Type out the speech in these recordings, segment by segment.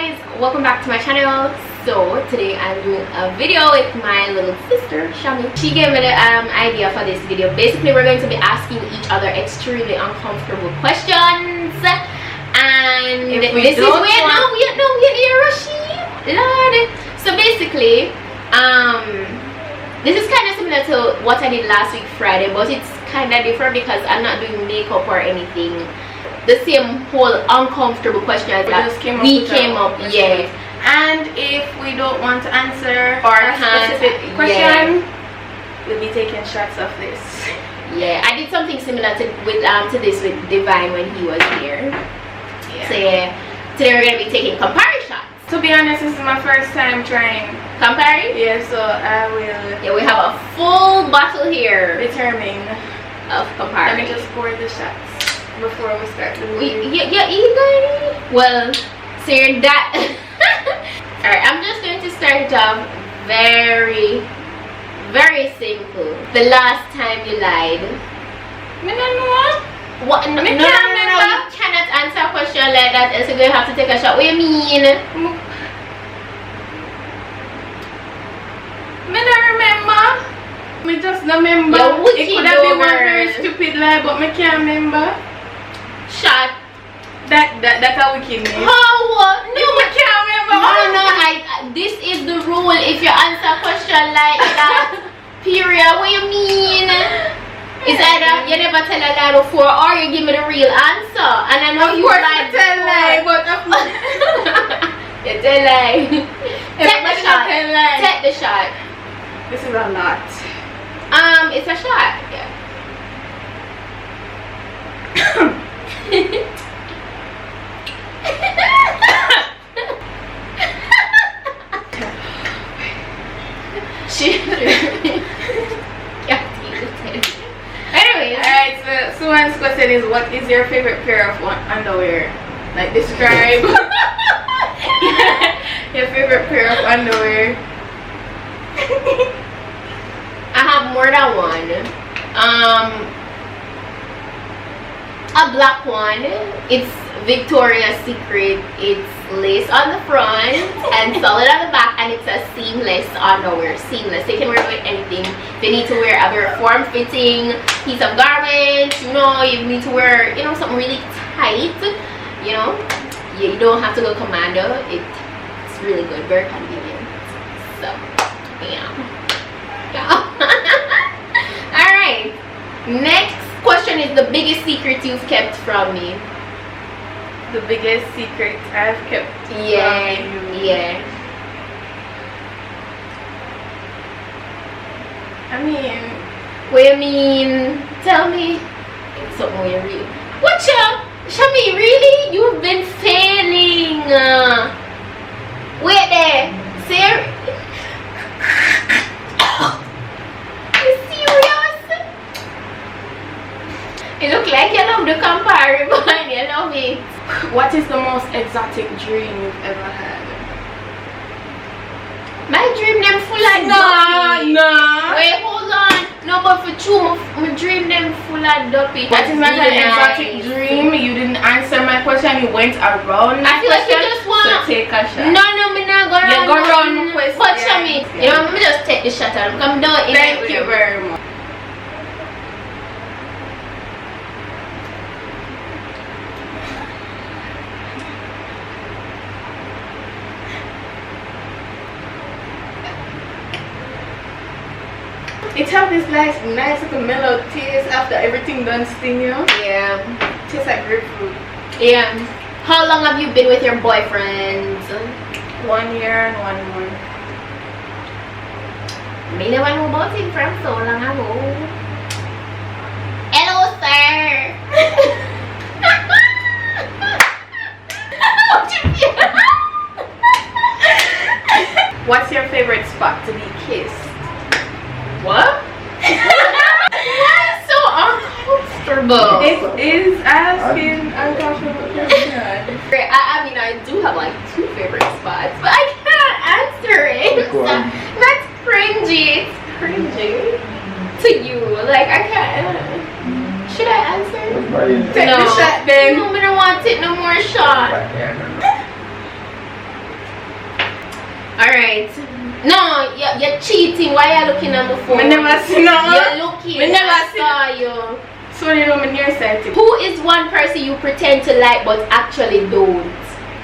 guys, welcome back to my channel. So today I'm doing a video with my little sister Shami. She gave me the idea for this video. Basically we're going to be asking each other extremely uncomfortable questions, and if we this is don't weird. No, we're here, Rashi. Lord. So basically this is kind of similar to what I did last week Friday, but it's kind of different because I'm not doing makeup or anything. The same whole uncomfortable questions that we came up. Yeah. And if we don't want to answer a specific question, we'll be taking shots of this. Yeah, I did something similar to this with Divine when he was here. Yeah. So yeah, today we're gonna be taking compare shots. To be honest, this is my first time trying comparing. Yeah, so I will. Yeah, we have a full bottle here. Determine of comparing. Let me just pour the shots before we start the movie. Yeah, eager. Well, so you're that. Alright, I'm just going to start it off very simple. The last time you lied. Me don't know. What? No, you cannot answer a question like that, else you're going to have to take a shot. What do you mean? Me don't remember. Me just don't remember. It could have been one very stupid lie, but me can't remember. Shot. That's how we kill me. How? No, I can't remember. No. This is the rule. If you answer a question like that, period. What you mean? It's either you never tell a lie before, or you give me the real answer. And I know you lied. Tell lie, but you tell lie. Take the shot. Take the shot. This is a lot. It's a shot. Yeah. Anyways, alright, so one's question is, what is your favorite pair of underwear? Like, describe your favorite pair of underwear. I have more than one. A black one. It's Victoria's Secret. It's lace on the front and solid on the back, and it's a seamless underwear. Seamless. You can wear it with anything. If you need to wear a very form-fitting piece of garment, you know, you need to wear, you know, something really tight, you know, you don't have to go commando. It's really good, very convenient. So yeah. All right, next question is the biggest secret you've kept from me. The biggest secret I've kept from you. Yeah. I mean, what do you mean? Tell me something weird. Really. What ya? Shami, really? You've been failing. Wait there. Serious? You serious? It look like you love the compare, but you love it. What is the most exotic dream you've ever had? My dream them full of duppy. Nah. Wait, hold on. No, but for true, my dream them full of duppy. That is not an exotic dream. You didn't answer my question. You went around. I feel like you just want to take a shot. No, me not go around. You go around the question. Watch me. You know, let me just take the shot and come down. Thank you very much. It has this nice little mellow taste after everything done sting, you know? Yeah. Tastes like grapefruit. Yeah. How long have you been with your boyfriend? 1 year and 1 month. Me never know about him from so long ago. Hello, sir. What's your favorite spot to be kissed? What? Why so uncomfortable? It is asking uncomfortable question. I mean, I do have like 2 favorite spots, but I can't answer it. That's cringy. It's cringy to you. Like, I can't. Should I answer? Take the shot then. No, I don't want to take no more shot. cheating. Why are you looking at my phone? I never see no. You're looking. I never saw you. Sorry, no, I'm nearsighted. Who is one person you pretend to like but actually don't?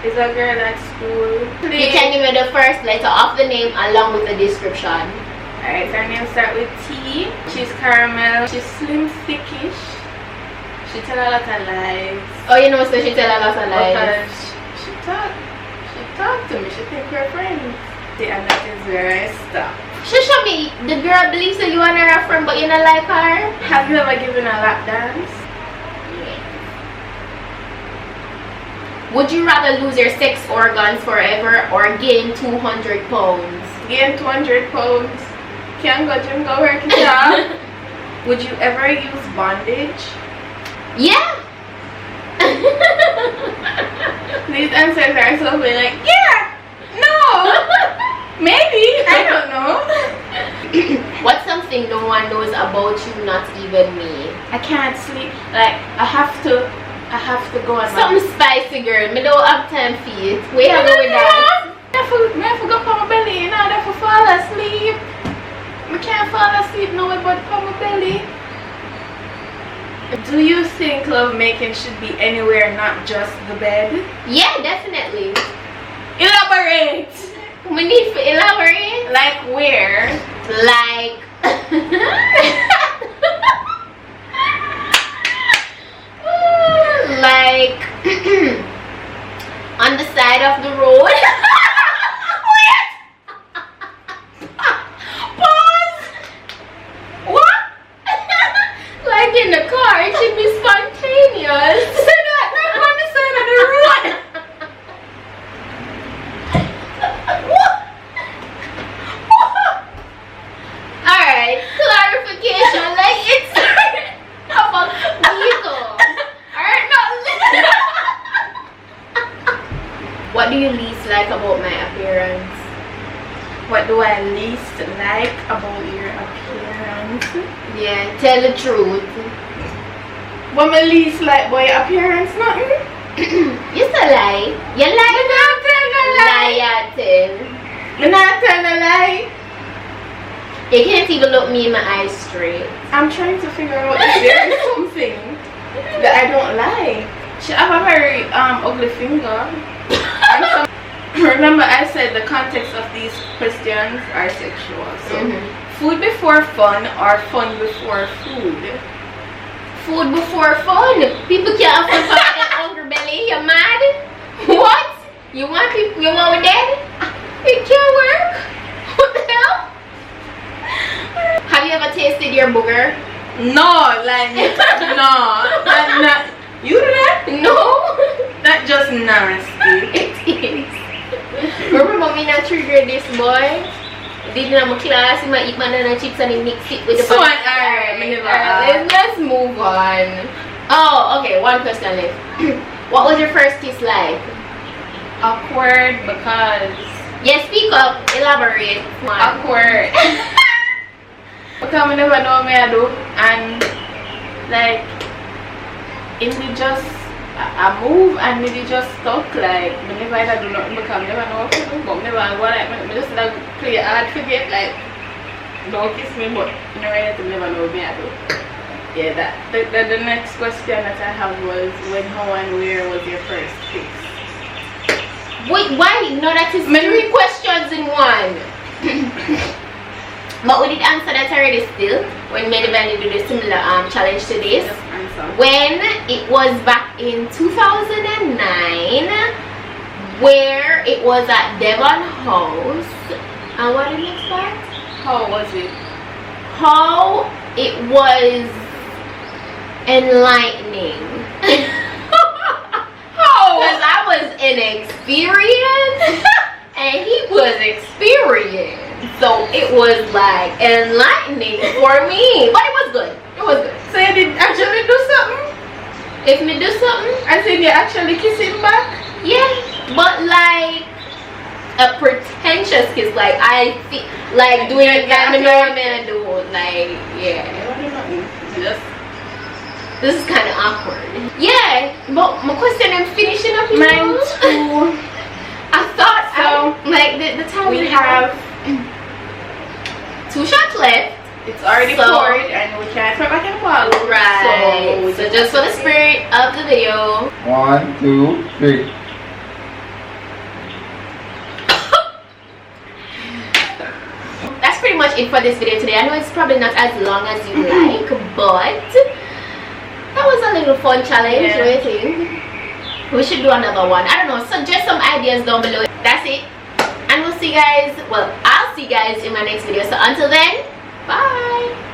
It's a girl at school. You can give me the first letter of the name along with the description. Alright, her name starts with T. She's caramel. She's slim, thickish. She tell a lot of lies. Oh, you know, so she tell a lot of lies. Because she talk to me. She think we're friends. And that is where I stop. She show me the girl believes that you and her are friends, but you don't like her. Have you ever given a lap dance? Yeah. Would you rather lose your sex organs forever or gain 200 pounds? Gain 200 pounds. Can't go gym, go work it out. Would you ever use bondage? Yeah. These answers are so funny, like, yeah, no, maybe, I don't know. What's something no one knows about you, not even me? I can't sleep. Like, I have to go on something spicy, girl. Me don't have time for it. Where you go with that? I have to go on my belly, you know, I have to fall asleep. I can't fall asleep now but on my belly. Do you think love making should be anywhere, not just the bed? Yeah, definitely. Elaborate. We need to elaborate. Like where? Like like on the side of the road. Like in the car, it should be spontaneous. Not on the side of the road. Alright, clarification. Like it's about vehicle. Alright, not What do you least like about my appearance? What do I least like about your appearance? Yeah, tell the truth. What my least like about your appearance? Nothing. You still lie. You lie. I'm not telling a lie. I'm not telling a lie. You can't even look me in my eyes straight. I'm trying to figure out if there is something that I don't like. She have a very ugly finger. Remember I said the context of these questions are sexual. So food before fun or fun before food? Food before fun. People can't have fun for their hungry belly. You mad? What? You want people? You want dead? It can't work. What the hell? Have you ever tasted your booger? No, like no. Not, you do that? No. That's just nasty. It is. Remember me not trigger this boy? Did in my class, he might eat banana chips and he mix it with the so alright, let's move on. Oh, okay, one question left. What was your first kiss like? Awkward because... Yes, speak up, elaborate. Awkward. Because I never know what I do. And like, it will just... I move and it just stuck like whenever I do nothing because I never know what to do, but never what I just like play hard forget like don't kiss me but in reality never know what I do. Yeah, that the next question that I have was when, how and where was your first kiss? Wait, why? No, that is 3 questions in one. But we did answer that already still when many do the similar challenge to this. When it was back in 2009 where it was at Devon House. And what did you expect? How was it? How it was enlightening. How? Because I was inexperienced and he was experienced. So it was like enlightening for me. But it was good. It was good. So you did actually do something? If me do something? I said you actually kiss him back? Yeah. But like a pretentious kiss. Like I feel like doing it that I know what I'm do. Like yeah. Just this is kinda awkward. Yeah. But my question I'm finishing up. Mine too. I thought so. Like the time we have 2 shots left. It's already So- poured and we can't put back in the bottle. Right. So just for the spirit of the video. 1, 2, 3. That's pretty much it for this video today. I know it's probably not as long as you like, but that was a little fun challenge. Yeah. What do you think? We should do another one. I don't know, suggest some ideas down below. That's it, and we'll see you guys, well, I'll see you guys in my next video. So until then, bye.